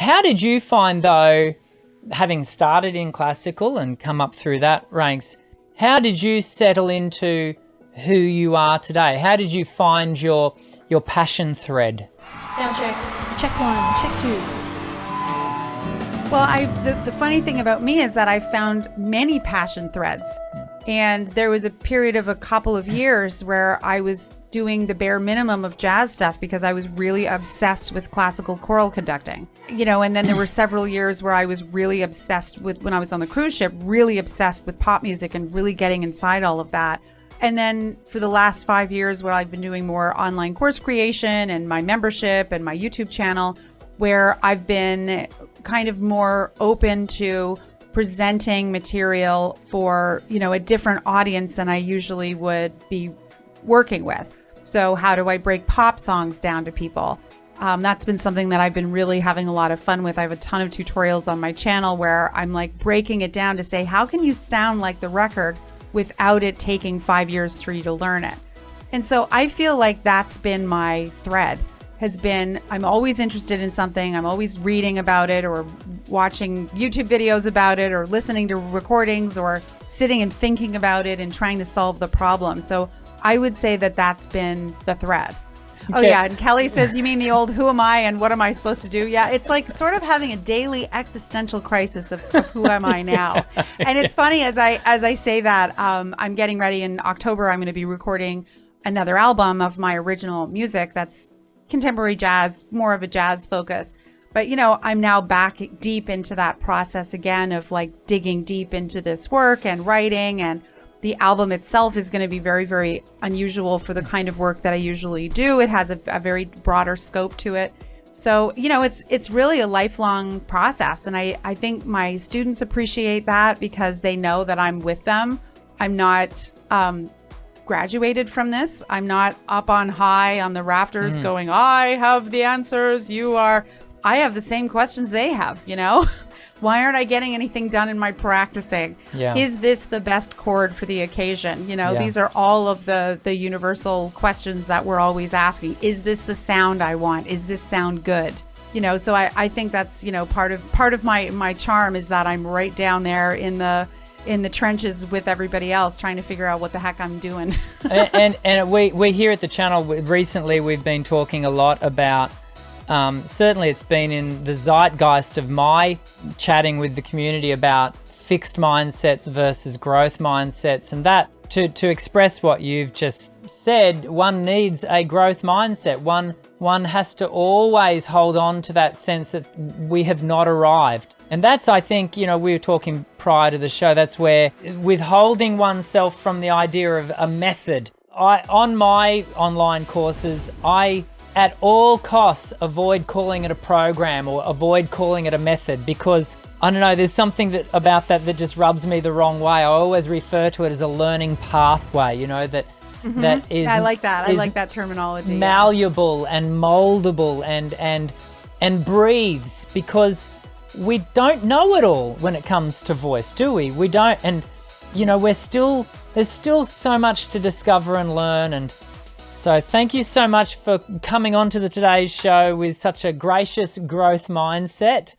How did you find, though, having started in classical and come up through that ranks, how did you settle into who you are today? How did you find your passion thread? Sound check. Check 1, check 2. Well, the funny thing about me is that I found many passion threads. And there was a period of a couple of years where I was doing the bare minimum of jazz stuff because I was really obsessed with classical choral conducting. And then there were several years where I was really obsessed with, when I was on the cruise ship, really obsessed with pop music and really getting inside all of that. And then for the last 5 years, where I've been doing more online course creation and my membership and my YouTube channel, where I've been kind of more open to presenting material for, a different audience than I usually would be working with. So how do I break pop songs down to people? That's been something that I've been really having a lot of fun with. I have a ton of tutorials on my channel where I'm like breaking it down to say, how can you sound like the record without it taking 5 years for you to learn it? And so I feel like that's been my thread. I'm always interested in something. I'm always reading about it or watching YouTube videos about it or listening to recordings or sitting and thinking about it and trying to solve the problem. So I would say that that's been the thread. Okay. Oh yeah, and Kelly says, you mean the old who am I and what am I supposed to do? Yeah, it's like sort of having a daily existential crisis of who am I now? And it's funny as I say that, I'm getting ready in October. I'm going to be recording another album of my original music that's contemporary jazz, more of a jazz focus. But, I'm now back deep into that process again of like digging deep into this work and writing. And the album itself is going to be very, very unusual for the kind of work that I usually do. It has a very broader scope to it. So, it's really a lifelong process. And I think my students appreciate that because they know that I'm with them. I'm not graduated from this. I'm not up on high on the rafters going, I have the answers. I have the same questions they have, Why aren't I getting anything done in my practicing? Yeah. Is this the best chord for the occasion? These are all of the universal questions that we're always asking. Is this the sound I want? Is this sound good? So I think that's, part of my charm is that I'm right down there in the trenches with everybody else trying to figure out what the heck I'm doing. and we here at the channel recently we've been talking a lot about certainly it's been in the zeitgeist of my chatting with the community about fixed mindsets versus growth mindsets, and that to express what you've just said, one needs a growth mindset. One has to always hold on to that sense that we have not arrived. And that's, I think, we were talking prior to the show, that's where withholding oneself from the idea of a method. On my online courses, I at all costs avoid calling it a program or avoid calling it a method because, I don't know, there's something about that just rubs me the wrong way. I always refer to it as a learning pathway, that is... I like that. I like that terminology. Malleable and moldable and breathes, because we don't know it all when it comes to voice, do we? We don't, and there's still so much to discover and learn. And so thank you so much for coming on to today's show with such a gracious growth mindset.